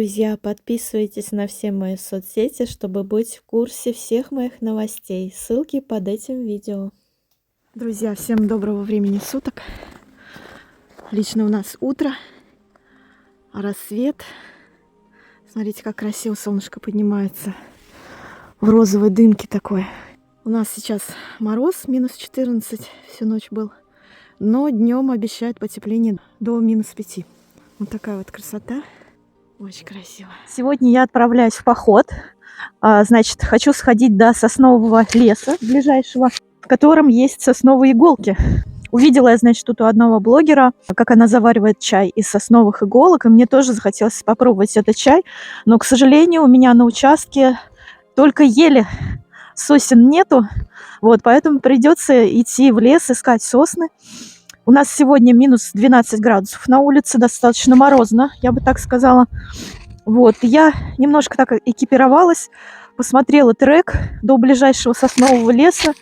Друзья, подписывайтесь на все мои соцсети, чтобы быть в курсе всех моих новостей. Ссылки под этим видео. Друзья, всем доброго времени суток. Лично у нас утро, рассвет. Смотрите, как красиво солнышко поднимается в розовой дымке такой. У нас сейчас мороз, минус 14, всю ночь был. Но днем обещают потепление до минус 5. Вот такая вот красота. Очень красиво. Сегодня я отправляюсь в поход. Значит, хочу сходить до соснового леса ближайшего, в котором есть сосновые иголки. Увидела я, значит, тут у одного блогера, как она заваривает чай из сосновых иголок, и мне тоже захотелось попробовать этот чай. Но, к сожалению, у меня на участке только ели, сосен нету, вот, поэтому придется идти в лес искать сосны. У нас сегодня минус 12 градусов на улице, достаточно морозно, я бы так сказала. Вот, я немножко так экипировалась, посмотрела трек до ближайшего соснового леса.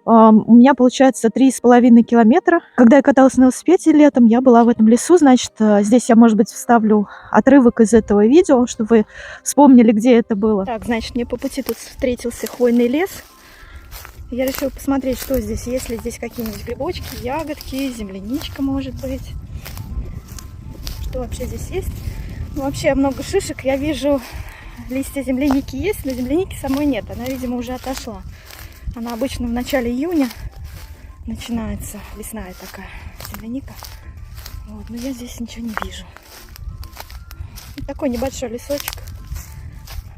У меня получается 3,5 километра. Когда я каталась на велосипеде летом, я была в этом лесу. Значит, здесь я, может быть, вставлю отрывок из этого видео, чтобы вы вспомнили, где это было. Так, значит, мне по пути тут встретился хвойный лес. Я решила посмотреть, что здесь, есть ли здесь какие-нибудь грибочки, ягодки, земляничка, может быть. Что вообще здесь есть? Ну, вообще много шишек. Я вижу, листья земляники есть, но земляники самой нет. Она, видимо, уже отошла. Она обычно в начале июня начинается лесная такая земляника. Вот, но я здесь ничего не вижу. Вот такой небольшой лесочек.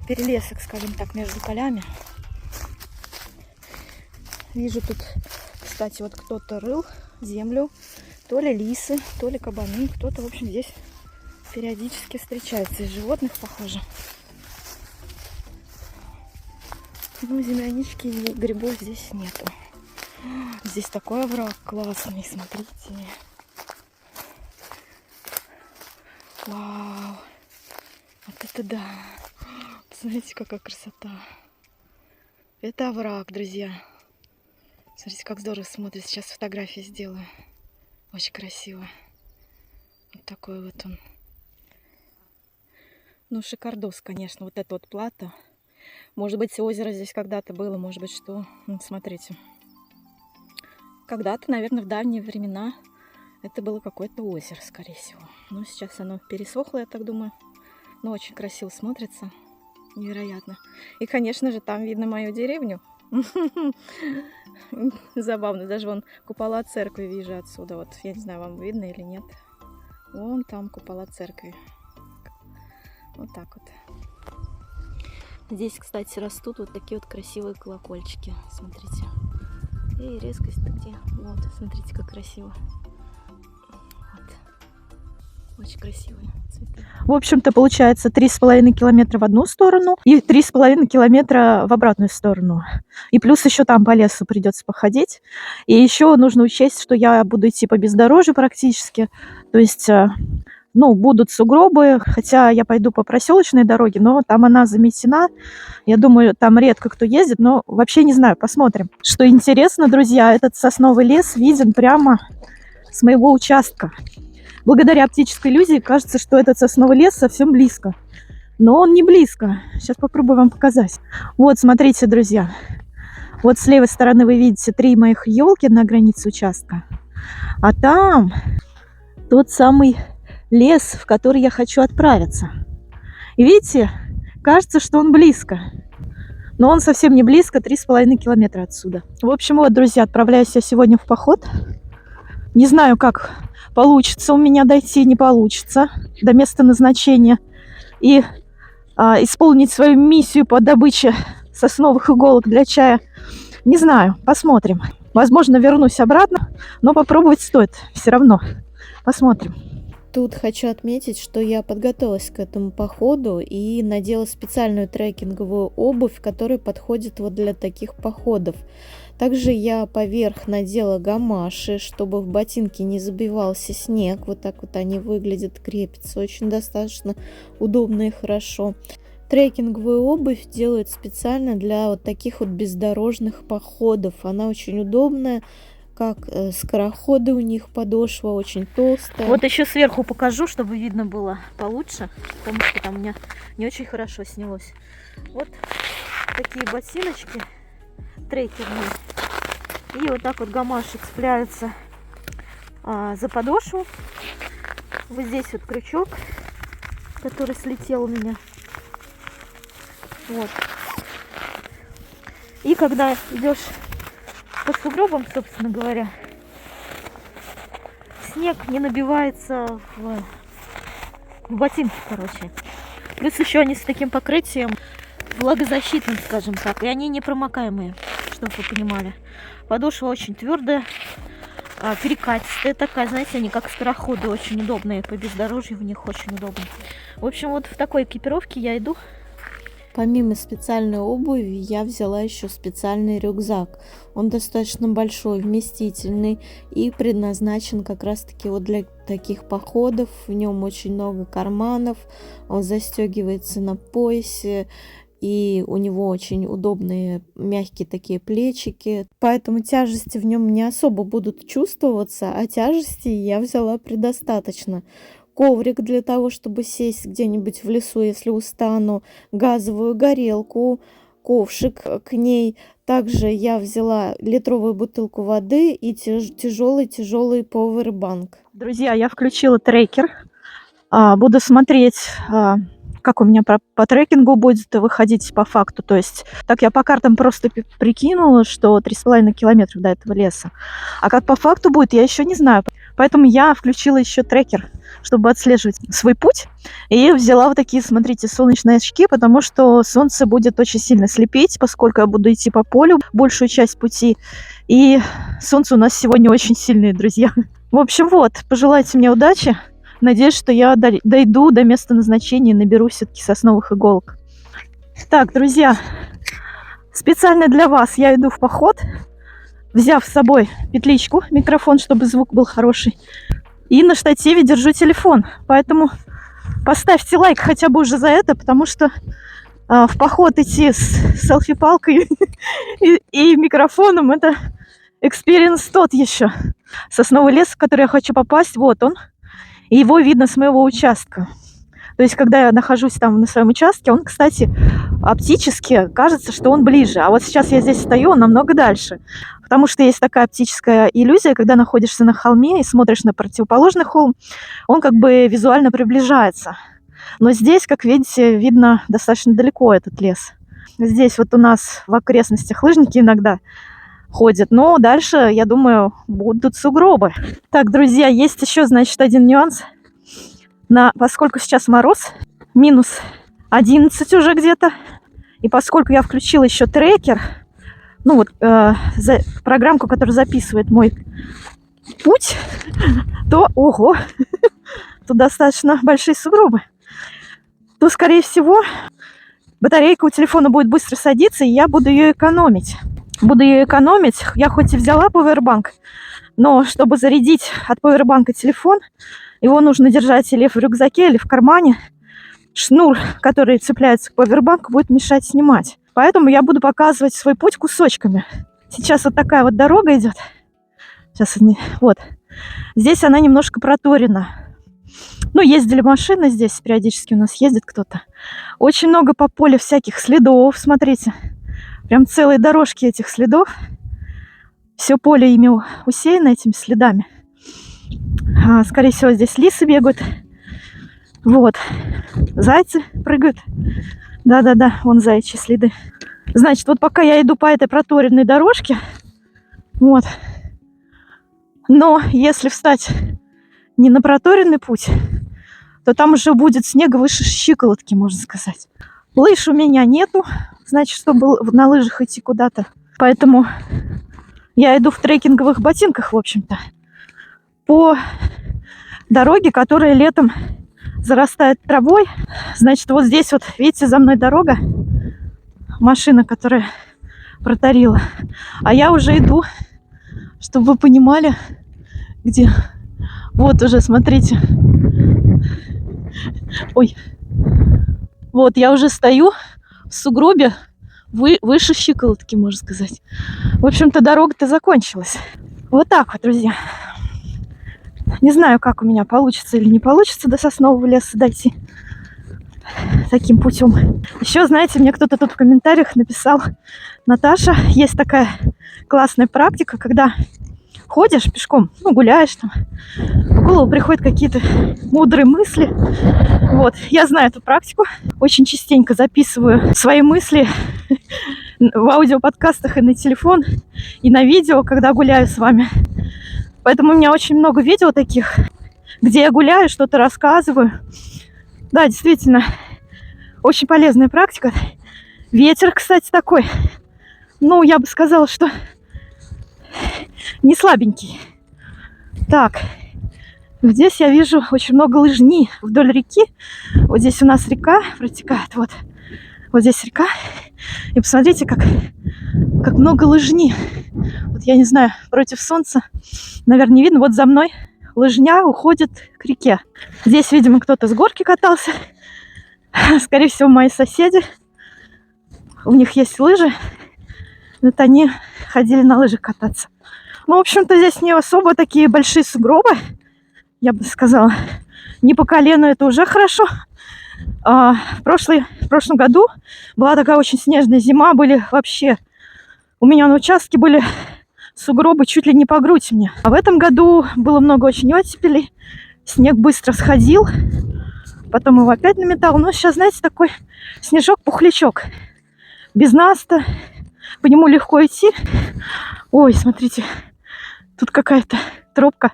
Перелесок, скажем так, между полями. Вижу тут, кстати, вот кто-то рыл землю. То ли лисы, то ли кабаны. Кто-то, в общем, здесь периодически встречается. Из животных, похоже. Ну, землянички и грибов здесь нету. Здесь такой овраг классный, смотрите. Вау! Вот это да! Посмотрите, какая красота. Это овраг, друзья. Смотрите, как здорово смотрится. Сейчас фотографии сделаю. Очень красиво. Вот такой вот он. Ну, шикардос, конечно. Вот это вот плато. Может быть, озеро здесь когда-то было, может быть, что. Вот, смотрите. Когда-то, наверное, в давние времена это было какое-то озеро, скорее всего. Но сейчас оно пересохло, я так думаю. Но очень красиво смотрится. Невероятно. И, конечно же, там видно мою деревню. Забавно. Даже вон купола церкви вижу отсюда. Вот, я не знаю, вам видно или нет. Вон там купола церкви. Вот так вот. Здесь, кстати, растут вот такие вот красивые колокольчики. Смотрите. И резкость-то где? Вот, смотрите, как красиво. Вот. Очень красивые цветы. В общем-то, получается 3,5 километра в одну сторону и 3,5 километра в обратную сторону. И плюс еще там по лесу придется походить. И еще нужно учесть, что я буду идти по бездорожью практически. То есть... Ну, будут сугробы, хотя я пойду по проселочной дороге, но там она заметена. Я думаю, там редко кто ездит, но вообще не знаю, посмотрим. Что интересно, друзья, этот сосновый лес виден прямо с моего участка. Благодаря оптической иллюзии кажется, что этот сосновый лес совсем близко. Но он не близко. Сейчас попробую вам показать. Вот, смотрите, друзья. Вот с левой стороны вы видите 3 моих елки на границе участка. А там тот самый... лес, в который я хочу отправиться. И видите, кажется, что он близко. Но он совсем не близко, 3,5 километра отсюда. В общем, вот, друзья, отправляюсь я сегодня в поход. Не знаю, как получится у меня дойти, не получится до места назначения. И исполнить свою миссию по добыче сосновых иголок для чая. Не знаю, посмотрим. Возможно, вернусь обратно, но попробовать стоит все равно. Посмотрим. Тут хочу отметить, что я подготовилась к этому походу и надела специальную трекинговую обувь, которая подходит вот для таких походов. Также я поверх надела гамаши, чтобы в ботинки не забивался снег. Вот так вот они выглядят, крепятся очень достаточно удобно и хорошо. Трекинговую обувь делают специально для вот таких вот бездорожных походов. Она очень удобная. как скороходы, у них подошва очень толстая. Вот еще сверху покажу, чтобы видно было получше, потому что там у меня не очень хорошо снялось. Вот такие ботиночки трекерные. И вот так вот гамаши цепляются за подошву. Вот здесь вот крючок, который слетел у меня. Вот. И когда идешь по сугробам, собственно говоря, снег не набивается в ботинки, короче. Плюс еще они с таким покрытием влагозащитным, скажем так, и они непромокаемые, чтобы вы понимали. Подошва очень твердая, перекатистая такая, знаете, они как скороходы, очень удобные, по бездорожью в них очень удобно. В общем, вот в такой экипировке я иду. Помимо специальной обуви, я взяла еще специальный рюкзак. Он достаточно большой, вместительный и предназначен как раз-таки вот для таких походов. В нем очень много карманов, он застегивается на поясе, и у него очень удобные мягкие такие плечики. Поэтому тяжести в нем не особо будут чувствоваться, а тяжести я взяла предостаточно. Коврик для того, чтобы сесть где-нибудь в лесу, если устану, газовую горелку, ковшик к ней. Также я взяла литровую бутылку воды и тяжелый повербанк. Друзья, я включила трекер. Буду смотреть, как у меня по трекингу будет выходить по факту. То есть, так я по картам просто прикинула, что 3,5 километра до этого леса. А как по факту будет, я еще не знаю. Поэтому я включила еще трекер, чтобы отслеживать свой путь. И взяла вот такие, смотрите, солнечные очки, потому что солнце будет очень сильно слепить, поскольку я буду идти по полю большую часть пути. И солнце у нас сегодня очень сильное, друзья. В общем, вот, пожелайте мне удачи. Надеюсь, что я дойду до места назначения и наберу все-таки сосновых иголок. Так, друзья, специально для вас я иду в поход, взяв с собой петличку, микрофон, чтобы звук был хороший. И на штативе держу телефон. Поэтому поставьте лайк хотя бы уже за это, потому что в поход идти с селфи-палкой и микрофоном — это экспириенс тот еще. Сосновый лес, в который я хочу попасть, вот он. И его видно с моего участка. То есть, когда я нахожусь там на своем участке, он, кстати, оптически кажется, что он ближе. А вот сейчас я здесь стою, он намного дальше. Потому что есть такая оптическая иллюзия, когда находишься на холме и смотришь на противоположный холм, он как бы визуально приближается. Но здесь, как видите, видно достаточно далеко этот лес. Здесь вот у нас в окрестностях лыжники иногда ходят, но дальше, я думаю, будут сугробы. Так, друзья, есть еще, значит, один нюанс. Поскольку сейчас мороз, минус 11 уже где-то, и поскольку я включила еще трекер, ну вот программку, которая записывает мой путь, то, ого, тут достаточно большие сугробы, то, скорее всего, батарейка у телефона будет быстро садиться, и я буду ее экономить. Я хоть и взяла пауэрбанк, но чтобы зарядить от пауэрбанка телефон, его нужно держать или в рюкзаке, или в кармане. Шнур, который цепляется к пауэрбанку, будет мешать снимать. Поэтому я буду показывать свой путь кусочками. Сейчас вот такая вот дорога идет. Сейчас вот. Здесь она немножко проторена. Ну, ездили машины здесь, периодически у нас ездит кто-то. Очень много по полю всяких следов, смотрите. Прям целые дорожки этих следов. Все поле ими усеяно этими следами. Скорее всего, здесь лисы бегают. Вот. Зайцы прыгают. Да-да-да, вон заячьи следы. Значит, вот пока я иду по этой проторенной дорожке, вот. Но если встать не на проторенный путь, то там уже будет снега выше щиколотки, можно сказать. Лыж у меня нету, значит, чтобы на лыжах идти куда-то. Поэтому я иду в трекинговых ботинках, в общем-то, по дороге, которая летом зарастает травой. Значит, вот здесь вот, видите, за мной дорога, машина, которая протарила. А я уже иду, чтобы вы понимали, где. Вот уже, смотрите. Ой. Вот, я уже стою в сугробе выше щиколотки, можно сказать. В общем-то, дорога-то закончилась. Вот так вот, друзья. Не знаю, как у меня получится или не получится до Соснового леса дойти таким путем. Еще, знаете, мне кто-то тут в комментариях написал: Наташа, есть такая классная практика, когда ходишь пешком, ну, гуляешь там, в голову приходят какие-то мудрые мысли. Вот, я знаю эту практику, очень частенько записываю свои мысли в аудиоподкастах и на телефон, и на видео, когда гуляю с вами. Поэтому у меня очень много видео таких, где я гуляю, что-то рассказываю. Да, действительно, очень полезная практика. Ветер, кстати, такой, ну, я бы сказала, что не слабенький. Так, здесь я вижу очень много лыжни вдоль реки. Вот здесь у нас река протекает, вот здесь река. И посмотрите, как много лыжни. Вот я не знаю, против солнца, наверное, не видно. Вот за мной лыжня уходит к реке. Здесь, видимо, кто-то с горки катался. Скорее всего, мои соседи. У них есть лыжи. Вот они ходили на лыжах кататься. Ну, в общем-то, здесь не особо такие большие сугробы, я бы сказала. Не по колену, это уже хорошо. В прошлом году была такая очень снежная зима. Были вообще... У меня на участке были сугробы чуть ли не по грудь мне. А в этом году было много очень оттепелей. Снег быстро сходил. Потом его опять наметал. Но сейчас, знаете, такой снежок-пухлячок. Без наста. По нему легко идти. Ой, смотрите. Тут какая-то тропка.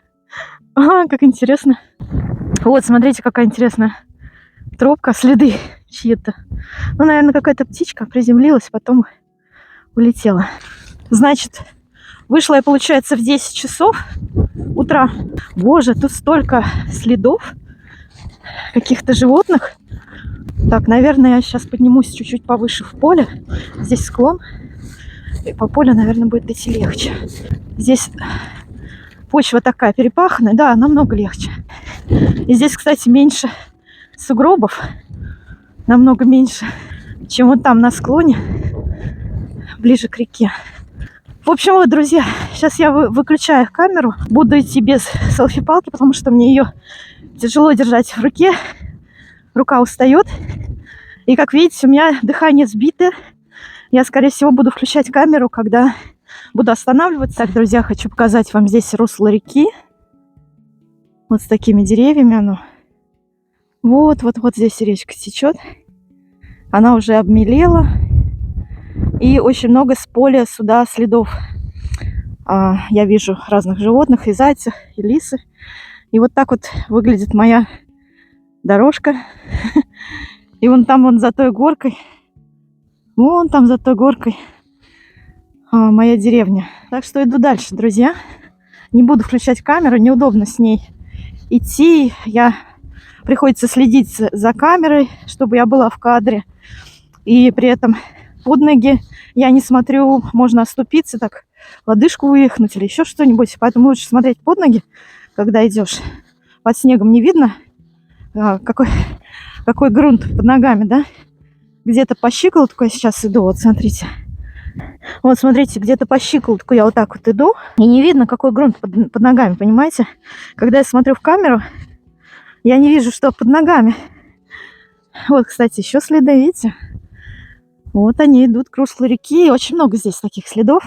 Ага, как интересно. Вот, смотрите, какая интересная тропка. Следы чьи-то. Ну, наверное, какая-то птичка приземлилась, потом улетела. Значит, вышла я, получается, в 10 часов утра. Боже, тут столько следов каких-то животных. Так, наверное, я сейчас поднимусь чуть-чуть повыше в поле. Здесь склон. И по полю, наверное, будет идти легче. Здесь почва такая перепаханная. Да, намного легче. И здесь, кстати, меньше сугробов. Намного меньше, чем вот там на склоне, ближе к реке. В общем, вот, друзья, сейчас я выключаю камеру. Буду идти без селфи-палки, потому что мне ее тяжело держать в руке. Рука устает. И, как видите, у меня дыхание сбито. Я, скорее всего, буду включать камеру, когда буду останавливаться. Так, друзья, хочу показать вам здесь русло реки. Вот с такими деревьями оно. Вот здесь речка течет. Она уже обмелела. И очень много с поля сюда следов. Я вижу разных животных, и зайцев, и лисы. И вот так вот выглядит моя дорожка. И вон там, вон за той горкой, моя деревня. Так что иду дальше, друзья. Не буду включать камеру, неудобно с ней идти. Приходится следить за камерой, чтобы я была в кадре. И при этом под ноги я не смотрю, можно оступиться, так лодыжку вывихнуть или еще что-нибудь. Поэтому лучше смотреть под ноги, когда идешь. Под снегом не видно, какой грунт под ногами, да? Где-то по щиколотку я сейчас иду, вот смотрите. Вот смотрите, где-то по щиколотку я вот так вот иду. И не видно, какой грунт под ногами, понимаете? Когда я смотрю в камеру, я не вижу, что под ногами. Вот, кстати, еще следы, видите? Вот они идут к руслу реки. И очень много здесь таких следов.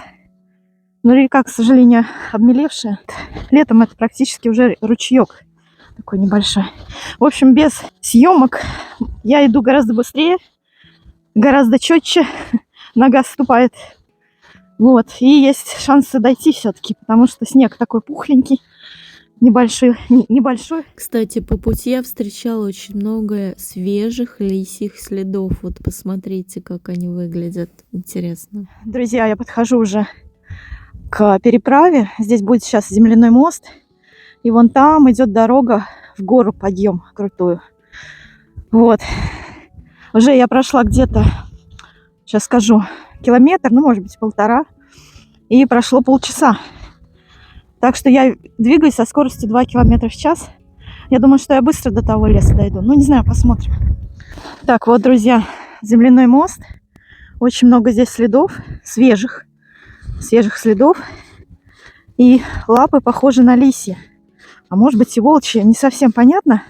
Но река, к сожалению, обмелевшая. Летом это практически уже ручеек такой небольшой. В общем, без съемок я иду гораздо быстрее, гораздо четче. Нога ступает. Вот. И есть шансы дойти все-таки, потому что снег такой пухленький. Небольшой. Кстати, по пути я встречала очень много свежих лисьих следов. Вот посмотрите, как они выглядят. Интересно. Друзья, я подхожу уже к переправе. Здесь будет сейчас земляной мост. И вон там идет дорога в гору, подъем крутую. Вот. Уже я прошла где-то, сейчас скажу, километр, ну, может быть, 1,5. И прошло полчаса. Так что я двигаюсь со скоростью 2 км в час. Я думаю, что я быстро до того леса дойду. Ну, не знаю, посмотрим. Так, вот, друзья, земляной мост. Очень много здесь следов, свежих следов. И лапы похожи на лисьи. А может быть и волчьи, не совсем понятно.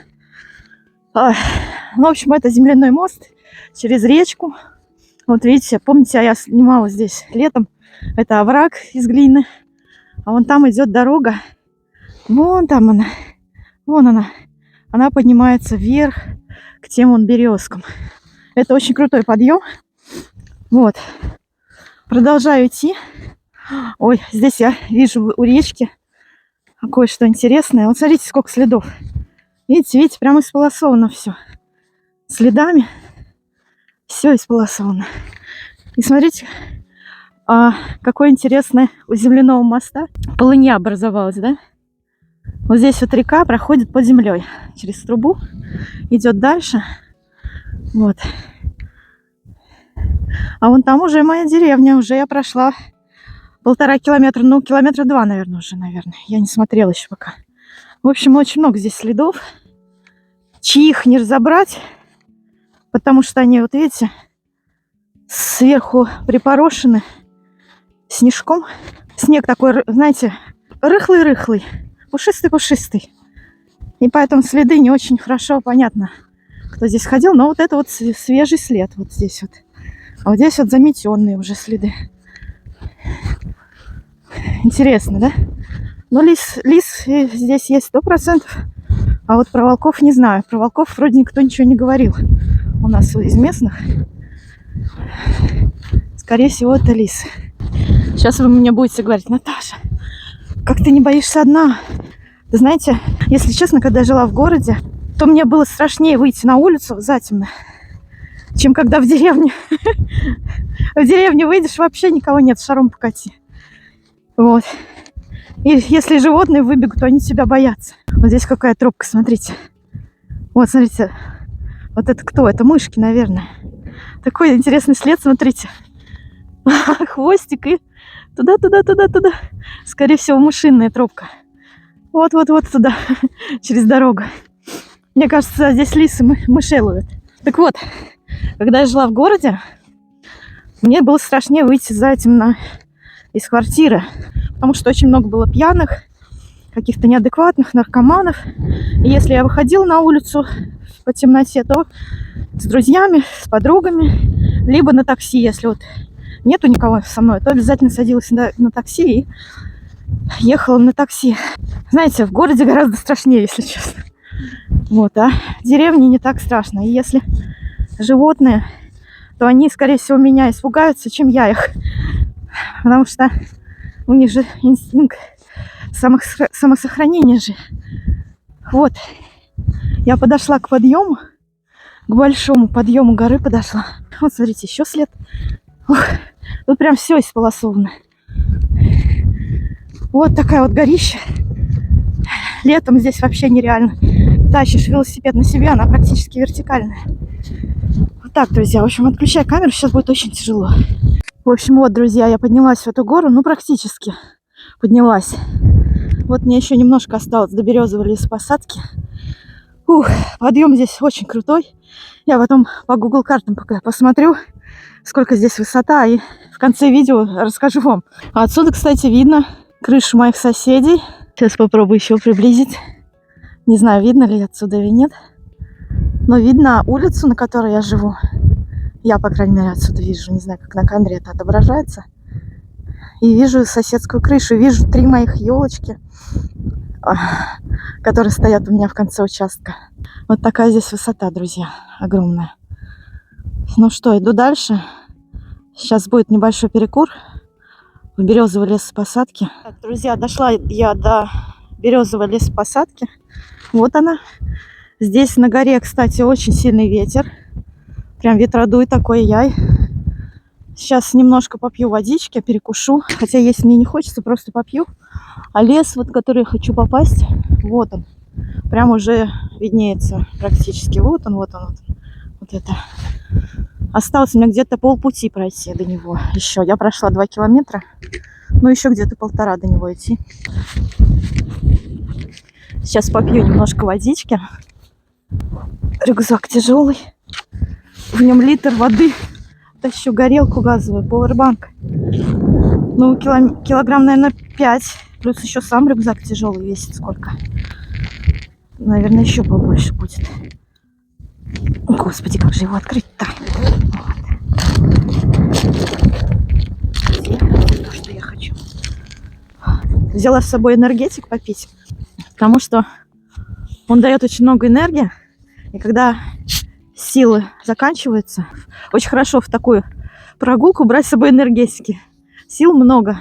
Ну, в общем, это земляной мост через речку. Вот видите, помните, я снимала здесь летом. Это овраг из глины. А вон там идет дорога. Вон там она. Вон она. Она поднимается вверх к тем вон березкам. Это очень крутой подъем. Вот. Продолжаю идти. Ой, здесь я вижу у речки кое-что интересное. Вот смотрите, сколько следов. Видите, прямо исполосовано все. Следами. Все исполосовано. И смотрите, какое интересное у земляного моста полынья образовалась, да? Вот здесь вот река проходит под землей через трубу, идет дальше. Вот. А вон там уже моя деревня, уже я прошла 1,5 километра, ну, 2 километра, наверное, уже, наверное. Я не смотрела еще пока. В общем, очень много здесь следов, чьих не разобрать, потому что они, вот видите, сверху припорошены снежком. Снег такой, знаете, рыхлый-рыхлый, пушистый-пушистый. И поэтому следы не очень хорошо понятно, кто здесь ходил. Но вот это вот свежий след вот здесь вот. А вот здесь вот заметенные уже следы. Интересно, да? Но лис здесь есть 100%. А вот про волков не знаю. Про волков вроде никто ничего не говорил у нас из местных. Скорее всего, это лис. Сейчас вы мне будете говорить: Наташа, как ты не боишься одна? Вы знаете, если честно, когда я жила в городе, то мне было страшнее выйти на улицу затемно, чем когда в деревне. В деревне выйдешь, вообще никого нет, шаром покати. Вот. И если животные выбегут, то они тебя боятся. Вот здесь какая тропка, смотрите. Вот, смотрите. Вот это кто? Это мышки, наверное. Такой интересный след, смотрите. Хвостик и туда. Скорее всего, мышиная тропка. Вот туда, через дорогу. Мне кажется, здесь лисы мышей ловят. Так вот, когда я жила в городе, мне было страшнее выйти затемно из квартиры, потому что очень много было пьяных, каких-то неадекватных, наркоманов. И если я выходила на улицу по темноте, то с друзьями, с подругами, либо на такси, если вот нету никого со мной, то обязательно садилась на такси и ехала на такси. Знаете, в городе гораздо страшнее, если честно. Вот, а в деревне не так страшно. И если животные, то они, скорее всего, меня испугаются, чем я их. Потому что у них же инстинкт самосохранения же. Вот. Я подошла к подъему, к большому подъему горы подошла. Вот, смотрите, еще след. Ух, тут прям все исполосовано. Вот такая вот горища. Летом здесь вообще нереально. Тащишь велосипед на себе, она практически вертикальная. Вот так, друзья. В общем, отключай камеру, сейчас будет очень тяжело. В общем, вот, друзья, я поднялась в эту гору, ну, практически поднялась. Вот мне еще немножко осталось до березовой лесопосадки. Подъем здесь очень крутой. Я потом по Google картам пока посмотрю, сколько здесь высота, и в конце видео расскажу вам. А отсюда, кстати, видно крышу моих соседей. Сейчас попробую еще приблизить. Не знаю, видно ли отсюда или нет. Но видно улицу, на которой я живу. Я, по крайней мере, отсюда вижу. Не знаю, как на камере это отображается. И вижу соседскую крышу. Вижу 3 моих елочки, которые стоят у меня в конце участка. Вот такая здесь высота, друзья. Огромная. Ну что, иду дальше. Сейчас будет небольшой перекур в березовой лесопосадке. Так, друзья, дошла я до березовой лесопосадки. Вот она. Здесь на горе, кстати, очень сильный ветер. Прям ветродуй такой, яй. Сейчас немножко попью водички, перекушу. Хотя есть мне не хочется, просто попью. А лес, вот, в который я хочу попасть, вот он. Прям уже виднеется практически. Вот он. Вот это. Осталось мне где-то полпути пройти до него. Еще. Я прошла 2 километра. Ну, еще где-то 1,5 до него идти. Сейчас попью немножко водички. Рюкзак тяжелый. В нем литр воды. Тащу горелку газовую, пауэрбанк. Ну, килограмм, наверное, 5 Плюс еще сам рюкзак тяжелый, весит сколько. Наверное, еще побольше будет. Господи, как же его открыть-то? Вот. То, что я хочу. Взяла с собой энергетик попить, потому что он дает очень много энергии. И когда силы заканчиваются, очень хорошо в такую прогулку брать с собой энергетики. Сил много.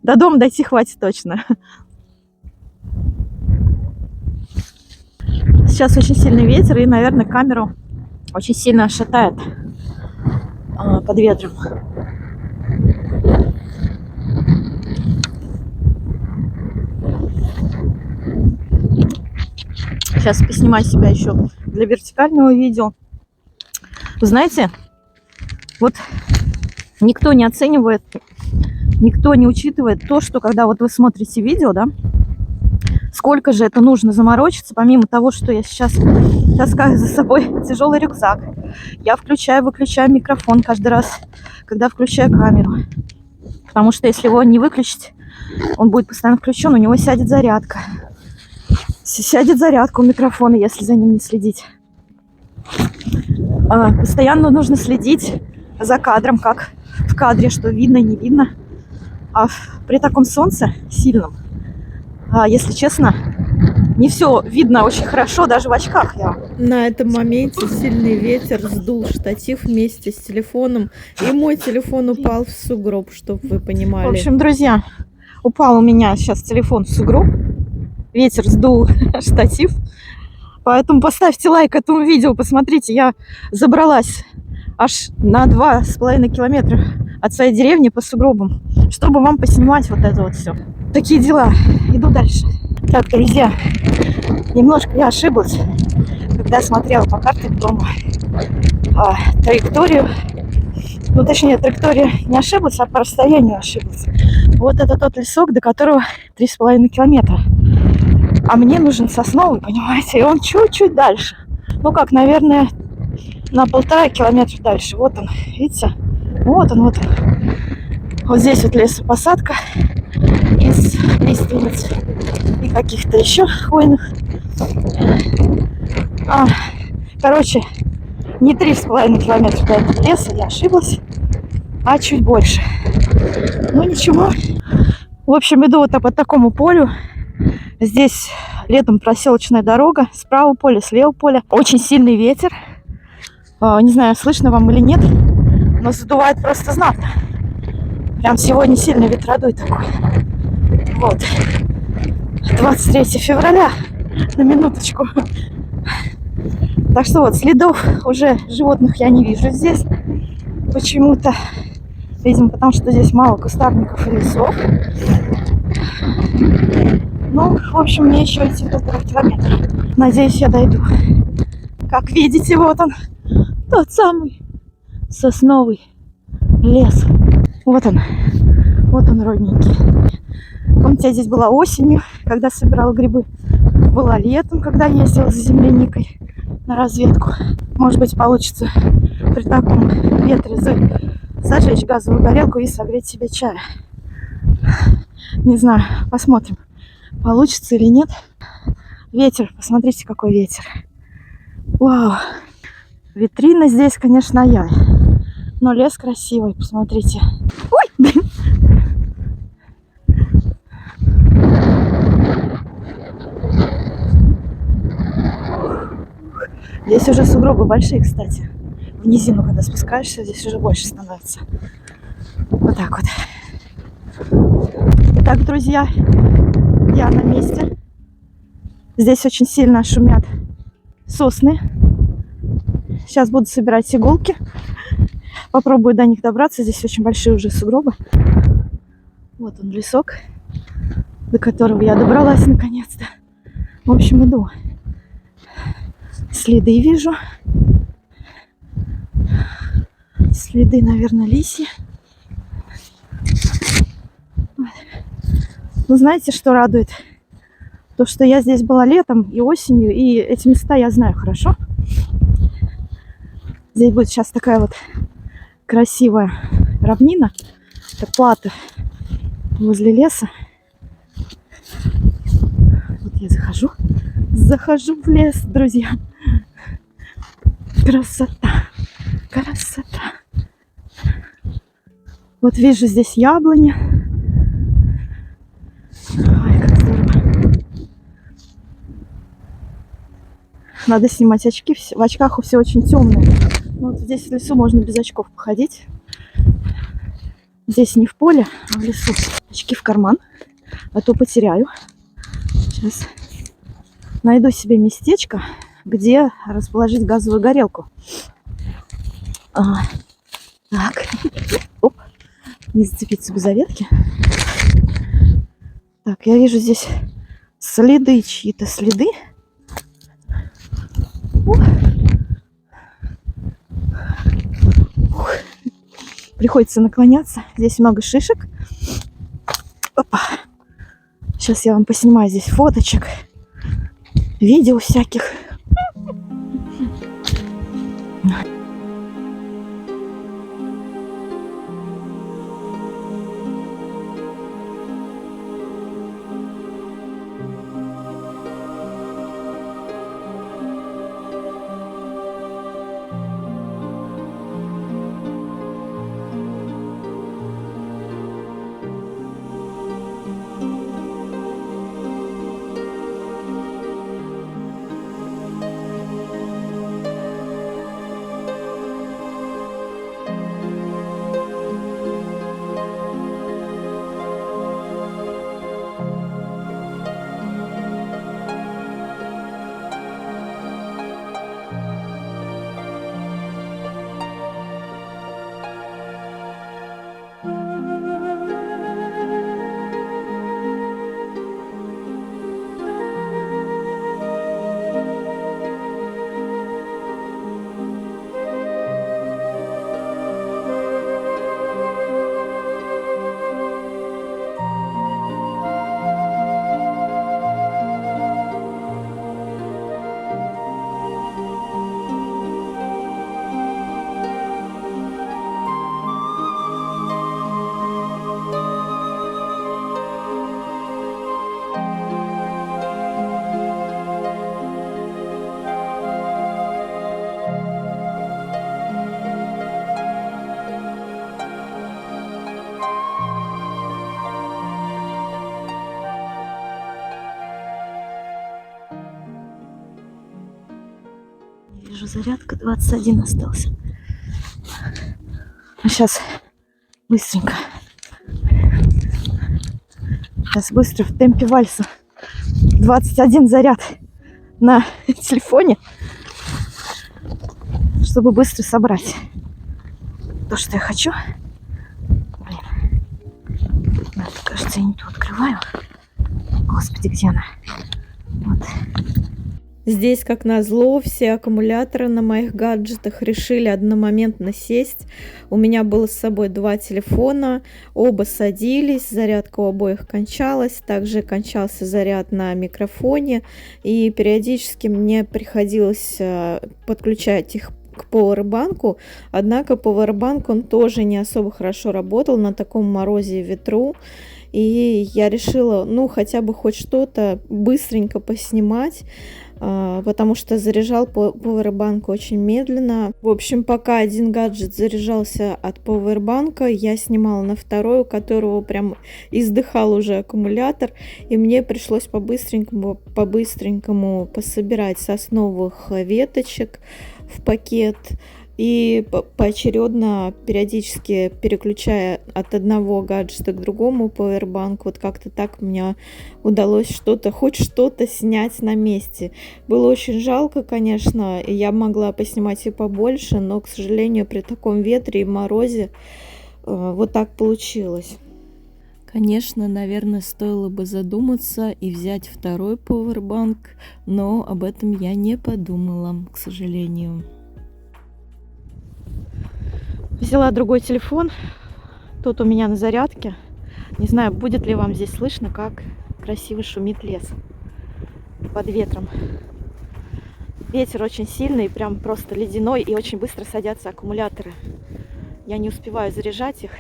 До дома дойти хватит точно. Сейчас очень сильный ветер, и, наверное, камеру очень сильно шатает под ветром. Сейчас поснимаю себя еще для вертикального видео. Вы знаете, вот никто не оценивает, никто не учитывает то, что когда вот вы смотрите видео, да, сколько же это нужно заморочиться, помимо того, что я сейчас таскаю за собой тяжелый рюкзак. Я выключаю микрофон каждый раз, когда включаю камеру. Потому что если его не выключить, он будет постоянно включен, у него сядет зарядка. Сядет зарядка у микрофона, если за ним не следить. Постоянно нужно следить за кадром, как в кадре, что видно и не видно. А при таком солнце сильном, если честно, не все видно очень хорошо, даже в очках. На этом моменте сильный ветер сдул штатив вместе с телефоном, и мой телефон упал в сугроб, чтобы вы понимали. В общем, друзья, упал у меня сейчас телефон в сугроб, ветер сдул штатив, поэтому поставьте лайк этому видео, посмотрите, я забралась аж на 2,5 километра от своей деревни по сугробам, чтобы вам поснимать вот это вот все. Такие дела. Иду дальше. Так, друзья, немножко я ошиблась, когда смотрела по карте дома траекторию. Ну, точнее, траектория не ошиблась, а по расстоянию ошиблась. Вот это тот лесок, до которого 3,5 километра. А мне нужен сосновый, понимаете, и он чуть-чуть дальше. Ну, как, наверное, на 1,5 километра дальше. Вот он, видите? Вот он, вот он. Вот здесь вот лесопосадка из лиственниц и каких-то еще хвойных. Короче, не 3,5 километра до этого леса, я ошиблась, а чуть больше. Ну ничего. В общем, иду вот по такому полю. Здесь летом проселочная дорога. Справа поле, слева поле. Очень сильный ветер. Не знаю, слышно вам или нет, но задувает просто знатно. Прям сегодня сильный ветродуй такой. Вот. 23 февраля. На минуточку. Так что вот, следов уже животных я не вижу здесь. Почему-то. Видимо, потому что здесь мало кустарников и лесов. Ну, в общем, мне еще идти 1,5 километра. Надеюсь, я дойду. Как видите, вот он. Тот самый сосновый лес. Вот он. Вот он, родненький. Помните, я здесь была осенью, когда собирала грибы. Была летом, когда ездила за земляникой на разведку. Может быть, получится при таком ветре зажечь газовую горелку и согреть себе чая. Не знаю, посмотрим, получится или нет. Ветер, посмотрите, какой ветер. Вау. Витрина здесь, конечно, я. Но лес красивый, посмотрите. Ой, блин. Здесь уже сугробы большие, кстати. В низину, когда спускаешься, здесь уже больше становится. Вот так вот. Итак, друзья, я на месте. Здесь очень сильно шумят сосны. Сейчас буду собирать иголки. Попробую до них добраться. Здесь очень большие уже сугробы. Вот он, лесок, до которого я добралась наконец-то. В общем, иду. Следы вижу. Следы, наверное, лисьи. Ну, знаете, что радует? То, что я здесь была летом и осенью, и эти места я знаю хорошо. Здесь будет сейчас такая вот красивая равнина, это плато возле леса. Я захожу в лес, друзья. Красота, красота. Вот вижу здесь яблони. Ой, как здорово. Надо снимать очки. В очках все очень темное. Вот здесь в лесу можно без очков походить. Здесь не в поле, а в лесу. Очки в карман, а то потеряю. Сейчас найду себе местечко, где расположить газовую горелку. Так. Оп. Не зацепиться бы за ветки. Так, я вижу здесь следы, чьи-то следы. Приходится наклоняться. Здесь много шишек. Опа. Сейчас я вам поснимаю здесь фоточек, видео всяких. Вижу, зарядка 21 остался. А сейчас быстренько. Сейчас быстро в темпе вальса. 21 заряд на телефоне, чтобы быстро собрать то, что я хочу. Блин. Кажется, я не ту открываю. Господи, где она? Вот. Здесь, как назло, все аккумуляторы на моих гаджетах решили одномоментно сесть. У меня было с собой 2 телефона, оба садились, зарядка у обоих кончалась, также кончался заряд на микрофоне, и периодически мне приходилось подключать их к пауэрбанку, однако пауэрбанк он тоже не особо хорошо работал на таком морозе и ветру. И я решила, хотя бы хоть что-то быстренько поснимать, потому что заряжал пауэрбанк очень медленно. В общем, пока один гаджет заряжался от пауэрбанка, я снимала на второй, у которого прям издыхал уже аккумулятор, и мне пришлось по-быстренькому пособирать сосновых веточек в пакет и поочередно, периодически переключая от одного гаджета к другому пауэрбанк. Вот как-то так мне удалось хоть что-то снять на месте. Было очень жалко, конечно, и я могла поснимать и побольше, но, к сожалению, при таком ветре и морозе вот так получилось. Конечно, наверное, стоило бы задуматься и взять второй пауэрбанк, но об этом я не подумала, к сожалению. Взяла другой телефон. Тут у меня на зарядке. Не знаю, будет ли вам здесь слышно, как красиво шумит лес под ветром. Ветер очень сильный, прям просто ледяной, и очень быстро садятся аккумуляторы. Я не успеваю заряжать их.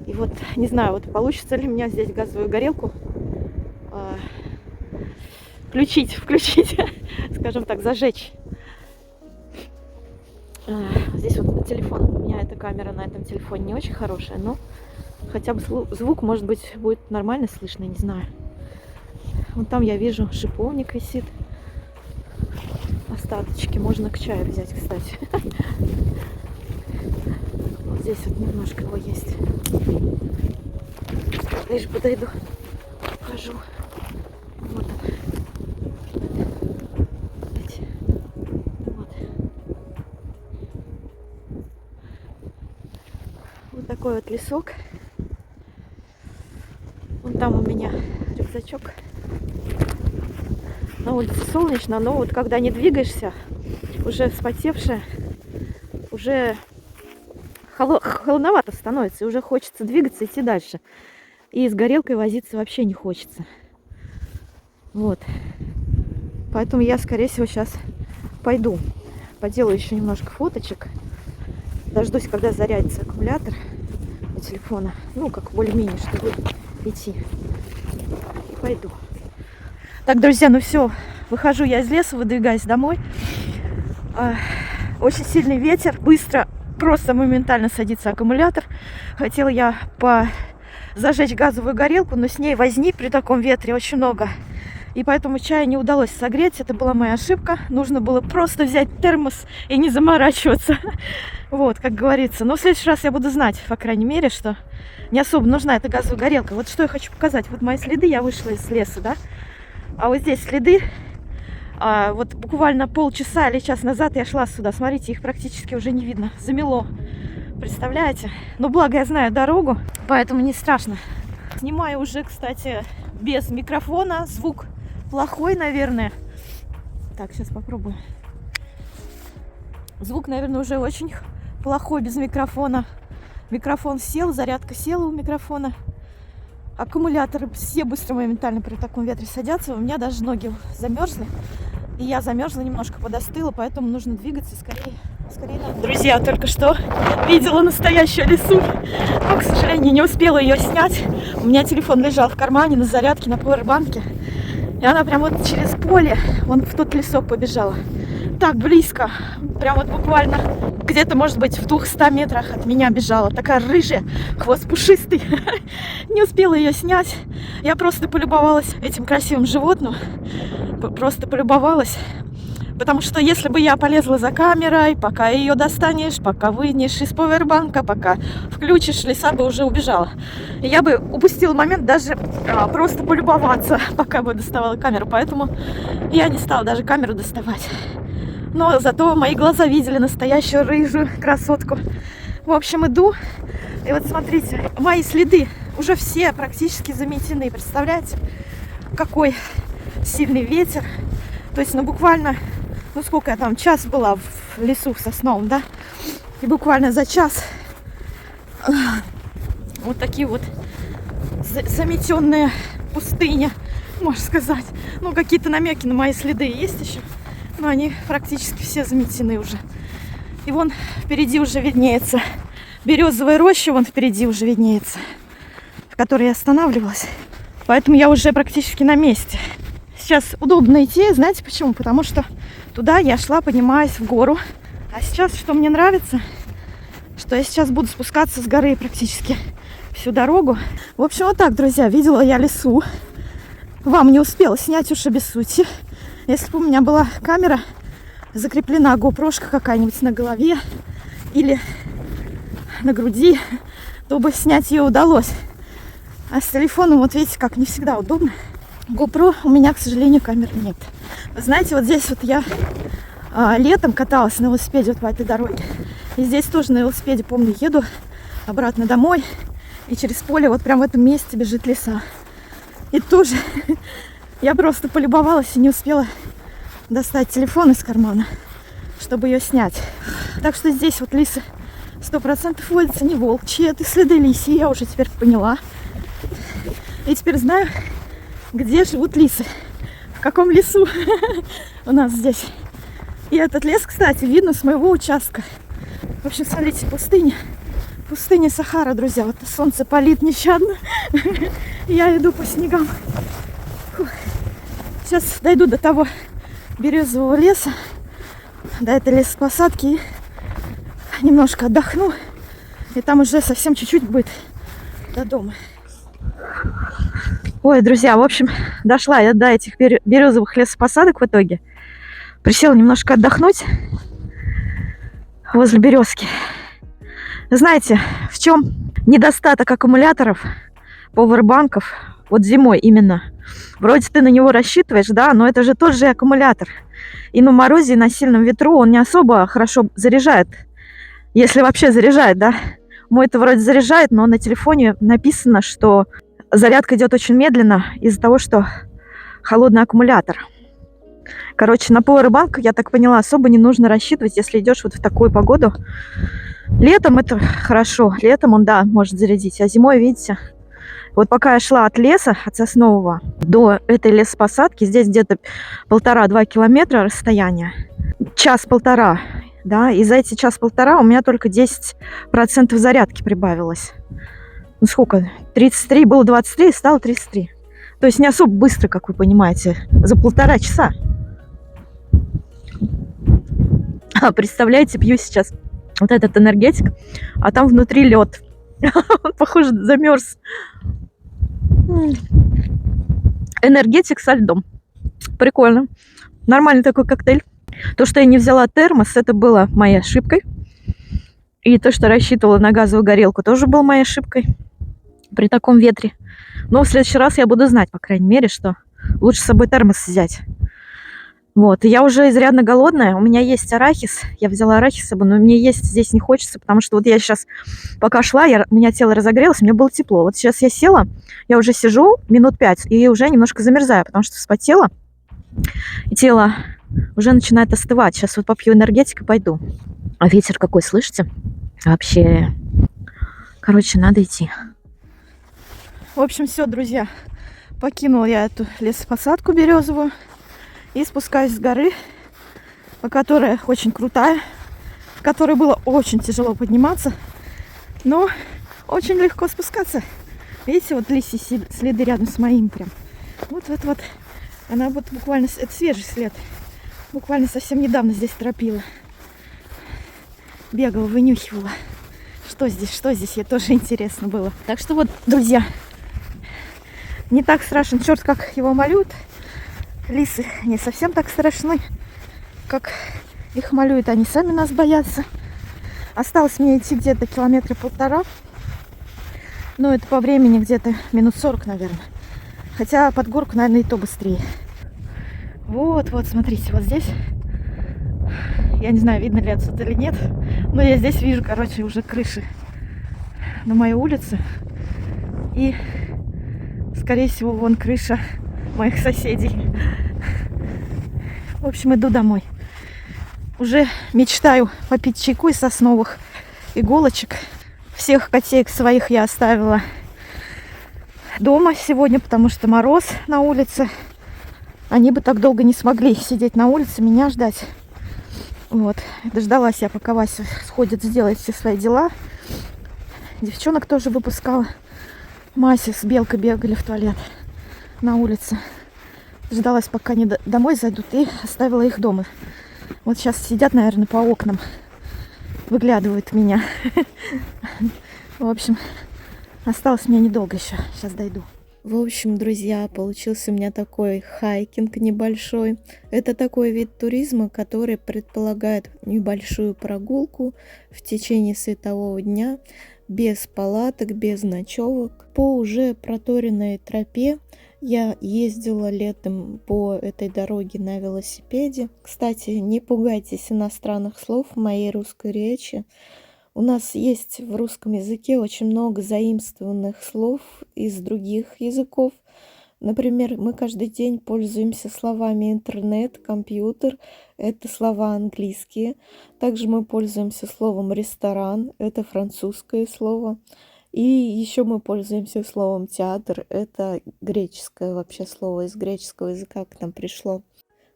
И вот, не знаю, получится ли у меня здесь газовую горелку включить, скажем так, зажечь. Здесь вот телефон, у меня эта камера на этом телефоне не очень хорошая, но хотя бы звук, может быть, будет нормально слышно, не знаю. Вот там я вижу, шиповник висит. Остаточки можно к чаю взять, кстати. Вот здесь вот немножко его есть. Ближе подойду, покажу. Вот он. Вот. Вот такой вот лесок. Вон там у меня рюкзачок. На улице солнечно, но вот когда не двигаешься, уже вспотевшая, уже холодновато становится, и уже хочется двигаться, идти дальше. И с горелкой возиться вообще не хочется. Вот. Поэтому я, скорее всего, сейчас пойду. Поделаю еще немножко фоточек. Дождусь, когда зарядится аккумулятор у телефона. Ну, как более-менее, чтобы идти. И пойду. Так, друзья, ну все. Выхожу я из леса, выдвигаюсь домой. Очень сильный ветер. Быстро, просто моментально садится аккумулятор. Хотела я зажечь газовую горелку, но с ней возни при таком ветре очень много. И поэтому чая не удалось согреть. Это была моя ошибка. Нужно было просто взять термос и не заморачиваться. Вот, как говорится. Но в следующий раз я буду знать, по крайней мере, что не особо нужна эта газовая горелка. Вот что я хочу показать. Вот мои следы. Я вышла из леса, да? А вот здесь следы. Вот буквально полчаса или час назад я шла сюда. Смотрите, их практически уже не видно. Замело. Представляете? Но благо я знаю дорогу, поэтому не страшно. Снимаю уже, кстати, без микрофона. Звук плохой, наверное. Так, сейчас попробую. Звук, наверное, уже очень плохой без микрофона. Микрофон сел, зарядка села у микрофона. Аккумуляторы все быстро, моментально при таком ветре садятся. У меня даже ноги замерзли. И я замерзла, немножко подостыла, поэтому нужно двигаться скорее. Друзья, только что видела настоящую лису, но, к сожалению, не успела ее снять. У меня телефон лежал в кармане на зарядке, на пауэрбанке. И она прям вот через поле, вон в тот лесок побежала. Так близко, прям вот буквально где-то, может быть, в 200 метрах от меня бежала. Такая рыжая, хвост пушистый. Не успела ее снять. Я просто полюбовалась этим красивым животным. Просто полюбовалась. Потому что если бы я полезла за камерой, пока ее достанешь, пока вынешь из пауэрбанка, пока включишь, лиса бы уже убежала. И я бы упустила момент даже просто полюбоваться, пока бы доставала камеру. Поэтому я не стала даже камеру доставать. Но зато мои глаза видели настоящую рыжую красотку. В общем, иду. И вот смотрите, мои следы уже все практически заметены. Представляете, какой сильный ветер. То есть, ну буквально, ну сколько я там, час была в лесу в сосновом, да? И буквально за час вот такие вот заметенные пустыня, можно сказать. Ну, какие-то намеки на мои следы есть еще. Но они практически все заметены уже. И вон впереди уже виднеется березовая роща, вон впереди уже виднеется, в которой я останавливалась. Поэтому я уже практически на месте. Сейчас удобно идти, знаете почему? Потому что туда я шла, поднимаясь в гору. А сейчас, что мне нравится, что я сейчас буду спускаться с горы практически всю дорогу. В общем, вот так, друзья, видела я лису. Вам не успела снять, уж обессудьте. Если бы у меня была камера закреплена, GoPro-шка какая-нибудь на голове или на груди, то бы снять ее удалось. А с телефоном, вот видите, как не всегда удобно. GoPro у меня, к сожалению, камеры нет. Вы знаете, вот здесь вот я летом каталась на велосипеде вот по этой дороге. И здесь тоже на велосипеде, помню, еду обратно домой. И через поле вот прям в этом месте бежит лиса. И тоже я просто полюбовалась и не успела достать телефон из кармана, чтобы ее снять. Так что здесь вот лисы 100% водятся, не волчьи. Это следы лиси, я уже теперь поняла. И теперь знаю, где живут лисы. В каком лесу у нас здесь. И этот лес, кстати, видно с моего участка. В общем, смотрите, пустыня. Пустыня Сахара, друзья. Вот солнце палит нещадно. Я иду по снегам. Фух. Сейчас дойду до того березового леса, до этой лесопосадки, и немножко отдохну. И там уже совсем чуть-чуть будет до дома. Ой, друзья, в общем, дошла я до этих березовых лесопосадок в итоге. Присела немножко отдохнуть возле березки. Знаете, в чем недостаток аккумуляторов, пауэрбанков, вот зимой именно? Вроде ты на него рассчитываешь, да, но это же тот же аккумулятор. И на морозе, и на сильном ветру он не особо хорошо заряжает. Если вообще заряжает, да. Мой-то вроде заряжает, но на телефоне написано, что зарядка идет очень медленно из-за того, что холодный аккумулятор. Короче, на пауэрбанк, я так поняла, особо не нужно рассчитывать, если идешь вот в такую погоду. Летом это хорошо, летом он, да, может зарядить, а зимой, видите, вот пока я шла от леса, от соснового, до этой лесопосадки, здесь где-то 1,5-2 километра расстояние, час-полтора, да, и за эти час-полтора у меня только 10% зарядки прибавилось. Ну сколько? 33, было 23, стало 33. То есть не особо быстро, как вы понимаете, за 1,5 часа. Представляете, пью сейчас вот этот энергетик, а там внутри лед. Он, похоже, замерз. Энергетик со льдом. Прикольно. Нормальный такой коктейль. То, что я не взяла термос, это было моей ошибкой. И то, что рассчитывала на газовую горелку, тоже было моей ошибкой при таком ветре. Но в следующий раз я буду знать, по крайней мере, что лучше с собой термос взять. Вот, и я уже изрядно голодная. У меня есть арахис. Я взяла арахис с собой, но мне есть здесь не хочется, потому что вот я сейчас, пока шла, у меня тело разогрелось, мне было тепло. Вот сейчас я села, я уже сижу минут 5 и уже немножко замерзаю, потому что вспотела. И тело уже начинает остывать. Сейчас вот попью энергетик и пойду. А ветер какой, слышите? Вообще. Короче, надо идти. В общем, все, друзья. Покинула я эту лесопосадку березовую. И спускаюсь с горы, по которой очень крутая, в которой было очень тяжело подниматься, но очень легко спускаться. Видите, вот лисьи следы рядом с моим прям. Вот. Она вот буквально, это свежий след. Буквально совсем недавно здесь тропила. Бегала, вынюхивала. Что здесь, ей тоже интересно было. Так что вот, друзья, не так страшен черт, как его малюют. Лисы не совсем так страшны, как их малюют. Они сами нас боятся. Осталось мне идти где-то 1,5 километра. Но это по времени где-то минут 40, наверное. Хотя под горку, наверное, и то быстрее. Вот, смотрите, вот здесь. Я не знаю, видно ли отсюда или нет. Но я здесь вижу, короче, уже крыши на моей улице. И, скорее всего, вон крыша моих соседей. В общем, иду домой. Уже мечтаю попить чайку из сосновых иголочек. Всех котеек своих я оставила дома сегодня, потому что мороз на улице. Они бы так долго не смогли сидеть на улице, меня ждать. Вот. Дождалась я, пока Вася сходит сделать все свои дела. Девчонок тоже выпускала. Мася с Белкой бегали в туалет на улице. Ждалась, пока они домой зайдут, и оставила их дома. Вот сейчас сидят, наверное, по окнам. Выглядывают меня. В общем, осталось мне недолго еще. Сейчас дойду. В общем, друзья, получился у меня такой хайкинг небольшой. Это такой вид туризма, который предполагает небольшую прогулку в течение светового дня, без палаток, без ночевок, по уже проторенной тропе. Я ездила летом по этой дороге на велосипеде. Кстати, не пугайтесь иностранных слов в моей русской речи. У нас есть в русском языке очень много заимствованных слов из других языков. Например, мы каждый день пользуемся словами интернет, компьютер. Это слова английские. Также мы пользуемся словом ресторан. Это французское слово. И еще мы пользуемся словом театр. Это греческое вообще слово, из греческого языка к нам пришло.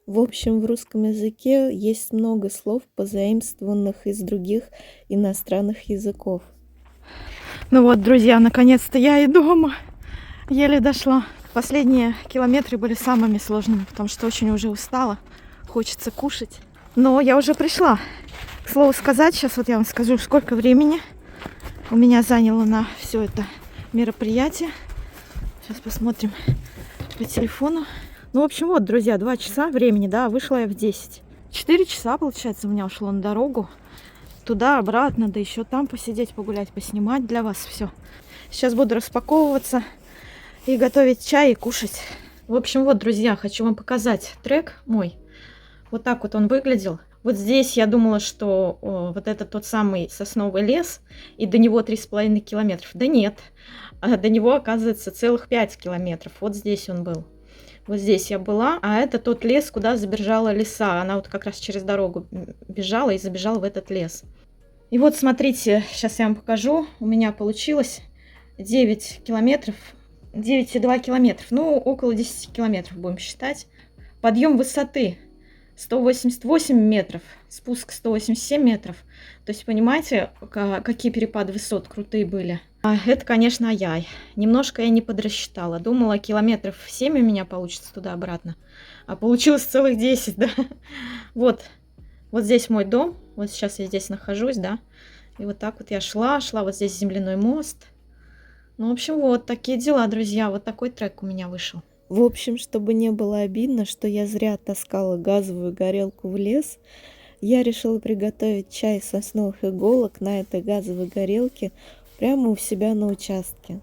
В общем, в русском языке есть много слов, позаимствованных из других иностранных языков. Ну вот, друзья, наконец-то я и дома. Еле дошла. Последние километры были самыми сложными, потому что очень уже устала, хочется кушать. Но я уже пришла. К слову сказать, сейчас вот я вам скажу, сколько времени у меня заняло на все это мероприятие. Сейчас посмотрим по телефону. Ну, в общем, вот, друзья, 2 часа времени, да, вышла я в 10. 4 часа, получается, у меня ушло на дорогу. Туда, обратно, да еще там посидеть, погулять, поснимать для вас все. Сейчас буду распаковываться и готовить чай и кушать. В общем, вот, друзья, хочу вам показать трек мой. Вот так вот он выглядел. Вот здесь я думала, что вот это тот самый сосновый лес, и до него 3,5 километров. Да нет, до него, оказывается, целых 5 километров. Вот здесь он был. Вот здесь я была, а это тот лес, куда забежала лиса. Она вот как раз через дорогу бежала и забежала в этот лес. И вот, смотрите, сейчас я вам покажу. У меня получилось 9 километров, 9,2 километров. Ну, около 10 километров будем считать. Подъем высоты 188 метров, спуск 187 метров. То есть, понимаете, какие перепады высот крутые были. Это, конечно, ай-яй. Немножко я не подрасчитала. Думала, километров 7 у меня получится туда-обратно. А получилось целых 10, да. Вот здесь мой дом. Вот сейчас я здесь нахожусь, да. И вот так вот я шла. Вот здесь земляной мост. Ну, в общем, вот такие дела, друзья. Вот такой трек у меня вышел. В общем, чтобы не было обидно, что я зря таскала газовую горелку в лес, я решила приготовить чай из сосновых иголок на этой газовой горелке прямо у себя на участке.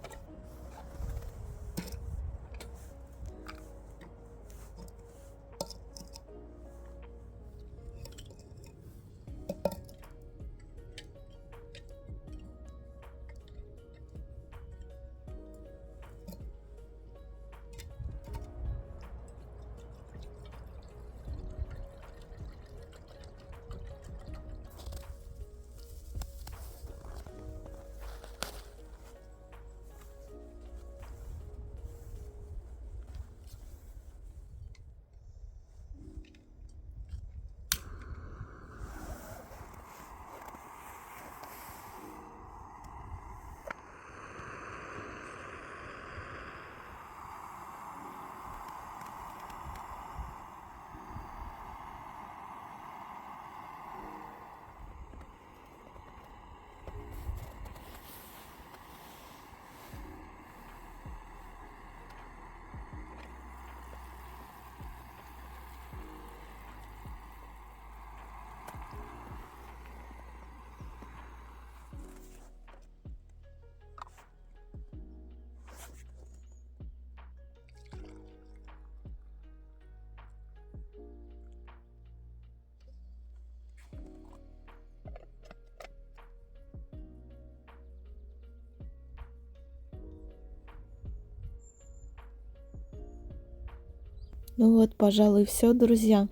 Ну вот, пожалуй, все, друзья.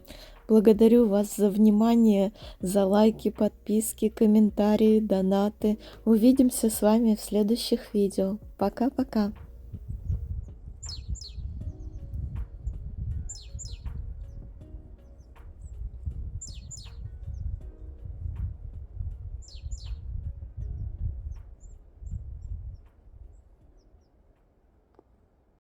Благодарю вас за внимание, за лайки, подписки, комментарии, донаты. Увидимся с вами в следующих видео. Пока-пока.